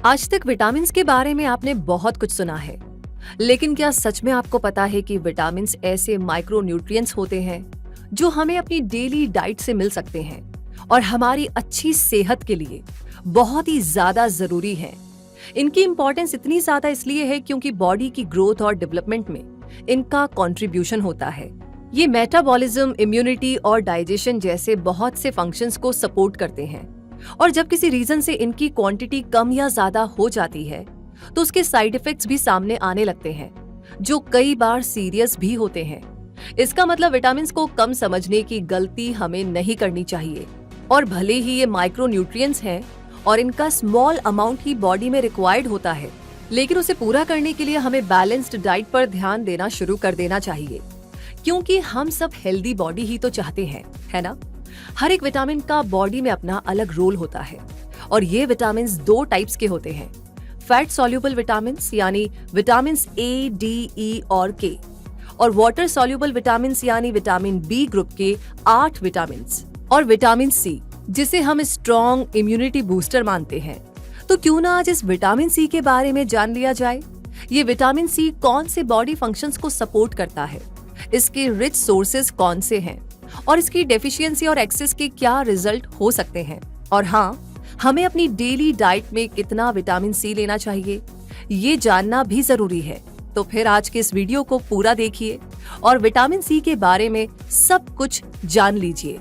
आज तक विटामिन्स के बारे में आपने बहुत कुछ सुना है, लेकिन क्या सच में आपको पता है कि विटामिन्स ऐसे माइक्रोन्यूट्रिएंट्स होते हैं जो हमें अपनी डेली डाइट से मिल सकते हैं और हमारी अच्छी सेहत के लिए बहुत ही ज्यादा जरूरी हैं। इनकी इंपॉर्टेंस इतनी ज्यादा इसलिए है क्योंकि बॉडी की ग्रोथ और डेवलपमेंट में इनका कंट्रीब्यूशन होता है। ये मेटाबॉलिज्म, इम्यूनिटी और डाइजेशन जैसे बहुत से फंक्शंस को सपोर्ट करते हैं और जब किसी रीजन से इनकी क्वांटिटी कम या ज्यादा हो जाती है तो उसके साइड इफेक्ट्स भी सामने आने लगते हैं जो कई बार सीरियस भी होते हैं। इसका मतलब विटामिन्स को कम समझने की गलती हमें नहीं करनी चाहिए। और भले ही ये माइक्रोन्यूट्रिएंट्स हैं और इनका स्मॉल अमाउंट ही बॉडी में रिक्वायर्ड होता है, लेकिन उसे पूरा करने के लिए हमें बैलेंस्ड डाइट पर ध्यान देना शुरू कर देना चाहिए, क्योंकि हम सब हेल्दी बॉडी ही तो चाहते हैं, है ना। हर एक विटामिन का बॉडी में अपना अलग रोल होता है और ये विटामिन्स दो टाइप्स के होते हैं, फैट सॉल्युबल विटामिन्स यानी विटामिन्स ए, डी, ई और के, और वाटर सॉल्युबल विटामिन्स यानी विटामिन बी ग्रुप के 8 विटामिन्स, और विटामिन सी जिसे हम स्ट्रॉन्ग इम्यूनिटी बूस्टर मानते हैं। तो क्यों ना आज इस विटामिन सी के बारे में जान लिया जाए। ये विटामिन सी कौन से बॉडी फंक्शंस को सपोर्ट करता है, इसके रिच सोर्सेज कौन से हैं और इसकी डेफिशिएंसी और एक्सेस के क्या रिजल्ट हो सकते हैं, और हाँ, हमें अपनी डेली डाइट में कितना विटामिन सी लेना चाहिए ये जानना भी जरूरी है। तो फिर आज के इस वीडियो को पूरा देखिए और विटामिन सी के बारे में सब कुछ जान लीजिए।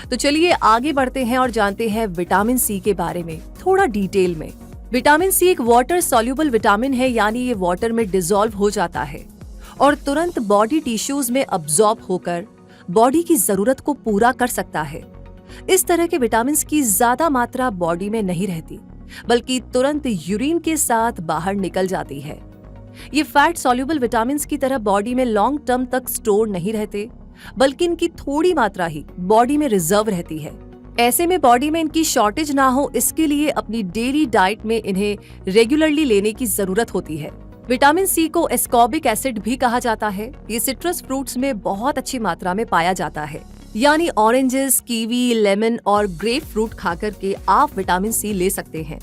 तो चलिए आगे बढ़ते हैं और जानते हैं विटामिन सी के बारे में थोड़ा डिटेल में। विटामिन सी एक वाटर सॉल्युबल विटामिन है, यानी ये वाटर में डिसॉल्व हो जाता है और तुरंत बॉडी टिश्यूज में अब्सॉर्ब होकर बॉडी की जरूरत को पूरा कर सकता है। इस तरह के विटामिन की ज्यादा मात्रा बॉडी में नहीं रहती, बल्कि तुरंत यूरिन के साथ बाहर निकल जाती है। ये फैट सॉल्युबल विटामिन की तरह बॉडी में लॉन्ग टर्म तक स्टोर नहीं रहते, बल्कि इनकी थोड़ी मात्रा ही बॉडी में रिजर्व रहती है। ऐसे में बॉडी में इनकी शॉर्टेज ना हो, इसके लिए अपनी डेली डाइट में इन्हें रेगुलरली लेने की जरूरत होती है। विटामिन सी को एस्कॉर्बिक एसिड भी कहा जाता है। ये सिट्रस फ्रूट्स में बहुत अच्छी मात्रा में पाया जाता है, यानी ऑरेंजेस, कीवी, लेमन और ग्रेप फ्रूट खाकर के आप विटामिन सी ले सकते हैं।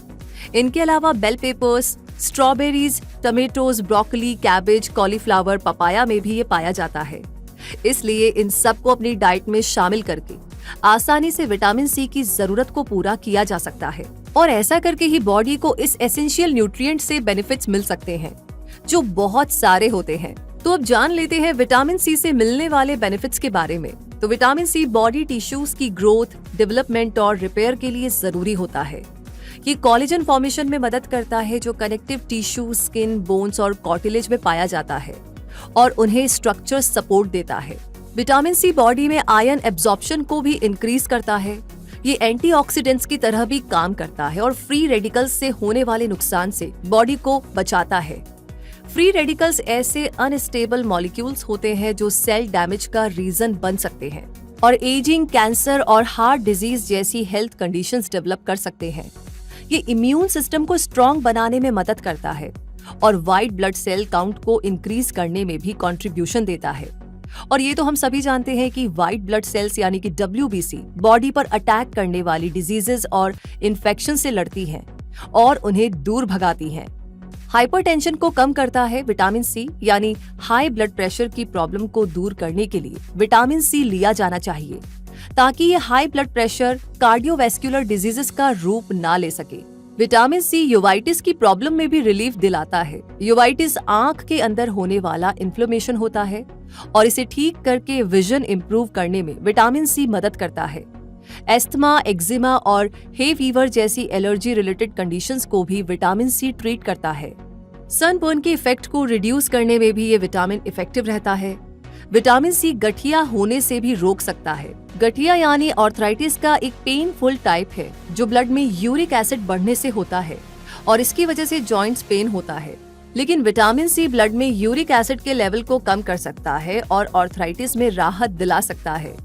इनके अलावा bell peppers, strawberries, tomatoes, broccoli, cabbage, cauliflower, papaya में भी ये पाया जाता है। इसलिए इन सबको अपनी डाइट में शामिल करके आसानी से विटामिन सी की जरूरत को पूरा किया जा सकता है, और ऐसा करके ही बॉडी को इस एसेंशियल न्यूट्रिएंट से बेनिफिट्स मिल सकते हैं जो बहुत सारे होते हैं। तो अब जान लेते हैं विटामिन सी से मिलने वाले बेनिफिट्स के बारे में। तो विटामिन सी बॉडी टिश्यूज की ग्रोथ, डेवलपमेंट और रिपेयर के लिए जरूरी होता है। ये कोलेजन फॉर्मेशन में मदद करता है जो कनेक्टिव टिश्यू, स्किन, बोन्स और कार्टिलेज में पाया जाता है और उन्हें स्ट्रक्चर सपोर्ट देता है। विटामिन सी बॉडी में आयरन एब्जॉर्प्शन को भी इंक्रीज करता है। ये एंटीऑक्सीडेंट्स की तरह भी काम करता है और फ्री रेडिकल्स से होने वाले नुकसान से बॉडी को बचाता है। फ्री रेडिकल्स ऐसे अनस्टेबल मॉलिक्यूल्स होते हैं जो सेल डैमेज का रीजन बन सकते हैं और एजिंग, कैंसर और हार्ट डिजीज जैसी हेल्थ कंडीशंस डेवलप कर सकते हैं। ये इम्यून सिस्टम को स्ट्रॉन्ग बनाने में मदद करता है और व्हाइट ब्लड सेल काउंट को इंक्रीज करने में भी कंट्रीब्यूशन देता है। और ये तो हम सभी जानते हैं कि व्हाइट ब्लड सेल्स यानी कि WBC बॉडी पर अटैक करने वाली डिजीजेस और इन्फेक्शन से लड़ती हैं और उन्हें दूर भगाती हैं। हाइपरटेंशन को कम करता है विटामिन सी, यानी हाई ब्लड प्रेशर की प्रॉब्लम को दूर करने के लिए विटामिन सी लिया जाना चाहिए ताकि ये high blood pressure cardiovascular diseases का रूप ना ले सके। विटामिन सी यूवाइटिस की प्रॉब्लम में भी रिलीफ दिलाता है। यूवाइटिस आंख के अंदर होने वाला इन्फ्लेमेशन होता है और इसे ठीक करके विजन इंप्रूव करने में विटामिन सी मदद करता है। एस्थमा, एक्जिमा और हे फीवर जैसी एलर्जी रिलेटेड कंडीशंस को भी विटामिन सी ट्रीट करता है। सनबर्न के इफेक्ट को रिड्यूस करने में भी ये विटामिन इफेक्टिव रहता है। विटामिन सी गठिया होने से भी रोक सकता है। गठिया यानी आर्थराइटिस का एक पेनफुल टाइप है जो ब्लड में यूरिक एसिड बढ़ने से होता है और इसकी वजह से जॉइंट्स पेन होता है। लेकिन विटामिन सी ब्लड में यूरिक एसिड के लेवल को कम कर सकता है और आर्थराइटिस में राहत दिला सकता है।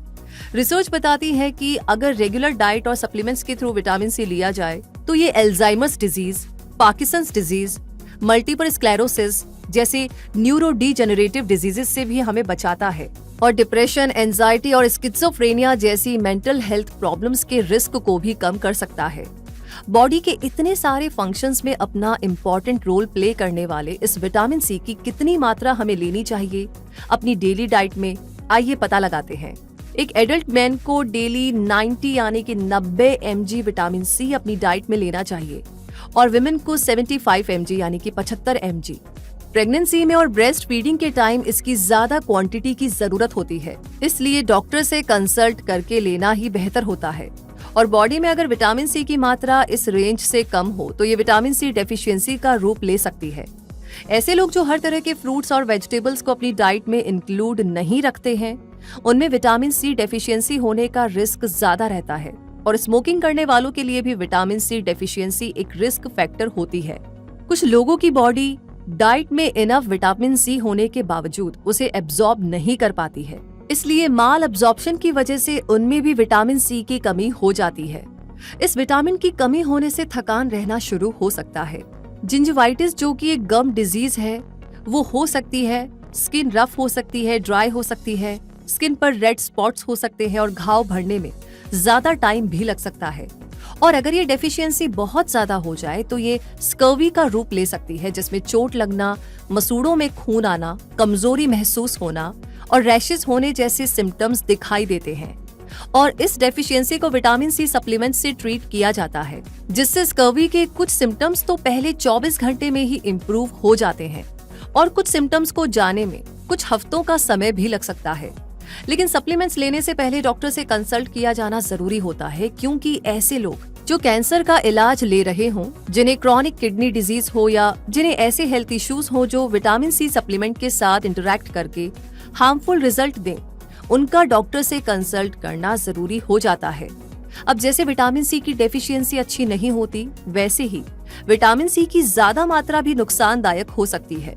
रिसर्च बताती है कि अगर रेगुलर डाइट और सप्लीमेंट्स के थ्रू विटामिन सी लिया जाए तो ये Alzheimer's disease, Parkinson's disease, multiple sclerosis जैसे न्यूरो डिजेनरेटिव डिजीजेस से भी हमें बचाता है और डिप्रेशन, एंजाइटी और स्किज़ोफ्रेनिया जैसी मेंटल हेल्थ प्रॉब्लम्स के रिस्क को भी कम कर सकता है। बॉडी के इतने सारे फंक्शंस में अपना इम्पोर्टेंट रोल प्ले करने वाले इस विटामिन सी की कितनी मात्रा हमें लेनी चाहिए अपनी डेली डाइट में, आइए पता लगाते हैं। एक एडल्ट मैन को डेली 90 यानी कि 90 mg विटामिन सी अपनी डाइट में लेना चाहिए और विमेन को 75 mg यानी कि 75 mg। प्रेगनेंसी में और ब्रेस्ट फीडिंग के टाइम इसकी ज्यादा क्वांटिटी की जरूरत होती है, इसलिए डॉक्टर से कंसल्ट करके लेना ही बेहतर होता है। और बॉडी में अगर विटामिन सी की मात्रा इस रेंज से कम हो तो ये विटामिन सी डेफिशिएंसी का रूप ले सकती है। ऐसे लोग जो हर तरह के फ्रूट्स और वेजिटेबल्स को अपनी डाइट में इंक्लूड नहीं रखते हैं, उनमें विटामिन सी डेफिशिएंसी होने का रिस्क ज्यादा रहता है। और स्मोकिंग करने वालों के लिए भी विटामिन सी डेफिशिएंसी एक रिस्क फैक्टर होती है। कुछ लोगों की बॉडी डाइट में इनफ विटामिन सी होने के बावजूद उसे एब्जॉर्ब नहीं कर पाती है, इसलिए माल एब्जॉर्प्शन की वजह से उनमें भी विटामिन सी की कमी हो जाती है। इस विटामिन की कमी होने से थकान रहना शुरू हो सकता है। जिंजिवाइटिस जो कि एक गम डिजीज है वो हो सकती है, स्किन रफ हो सकती है, ड्राई हो सकती है, स्किन पर रेड स्पॉट्स हो सकते हैं और घाव भरने में ज्यादा टाइम भी लग सकता है। और अगर ये डेफिशिएंसी बहुत ज्यादा हो जाए तो ये स्कर्वी का रूप ले सकती है, जिसमें चोट लगना, मसूड़ों में खून आना, कमजोरी महसूस होना और रैशेस होने जैसे सिम्टम्स दिखाई देते हैं। और इस डेफिशिएंसी को विटामिन सी सप्लीमेंट से ट्रीट किया जाता है, जिससे स्कर्वी के कुछ सिम्टम्स तो पहले 24 घंटे में ही इम्प्रूव हो जाते हैं और कुछ सिम्टम्स को जाने में कुछ हफ्तों का समय भी लग सकता है। लेकिन सप्लीमेंट्स लेने से पहले डॉक्टर से कंसल्ट किया जाना जरूरी होता है, क्योंकि ऐसे लोग जो कैंसर का इलाज ले रहे हों, जिन्हें क्रॉनिक किडनी डिजीज हो या जिन्हें ऐसे हेल्थ इश्यूज हो जो विटामिन सी सप्लीमेंट के साथ इंटरैक्ट करके हार्मफुल रिजल्ट दें, उनका डॉक्टर से कंसल्ट करना जरूरी हो जाता है। अब जैसे विटामिन सी की डेफिशिएंसी अच्छी नहीं होती, वैसे ही विटामिन सी की ज्यादा मात्रा भी नुकसानदायक हो सकती है,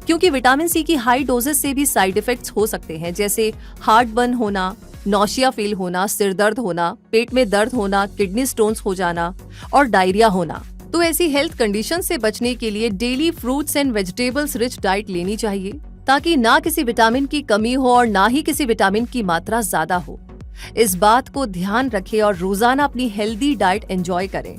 क्योंकि विटामिन सी की हाई डोजेस से भी साइड इफेक्ट्स हो सकते हैं, जैसे हार्ट बर्न होना, नौशिया फील होना, सिर दर्द होना, पेट में दर्द होना, किडनी स्टोन्स हो जाना और डायरिया होना। तो ऐसी हेल्थ कंडीशन से बचने के लिए daily fruits and vegetables rich diet लेनी चाहिए, ताकि ना किसी विटामिन की कमी हो और ना ही किसी विटामिन की मात्रा ज्यादा हो। इस बात को ध्यान रखें और रोजाना अपनी हेल्दी डाइट एंजॉय करें,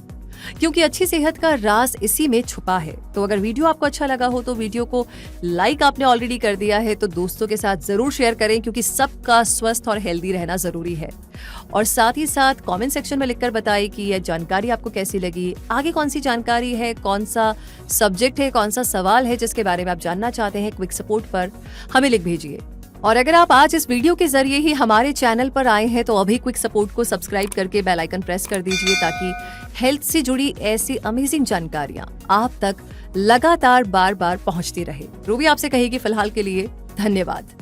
क्योंकि अच्छी सेहत का राज इसी में छुपा है। तो अगर वीडियो आपको अच्छा लगा हो तो वीडियो को लाइक आपने ऑलरेडी कर दिया है तो दोस्तों के साथ जरूर शेयर करें, क्योंकि सबका स्वस्थ और हेल्दी रहना जरूरी है। और साथ ही साथ कमेंट सेक्शन में लिखकर बताइए कि यह जानकारी आपको कैसी लगी, आगे कौन सी जानकारी है, कौन सा सब्जेक्ट है, कौन सा सवाल है जिसके बारे में आप जानना चाहते हैं। क्विक सपोर्ट पर हमें लिख भेजिए। और अगर आप आज इस वीडियो के जरिए ही हमारे चैनल पर आए हैं तो अभी क्विक सपोर्ट को सब्सक्राइब करके बेल आइकन प्रेस कर दीजिए, ताकि हेल्थ से जुड़ी ऐसी अमेजिंग जानकारियां आप तक लगातार बार बार पहुंचती रहे। रूबी आपसे कहेगी फिलहाल के लिए धन्यवाद।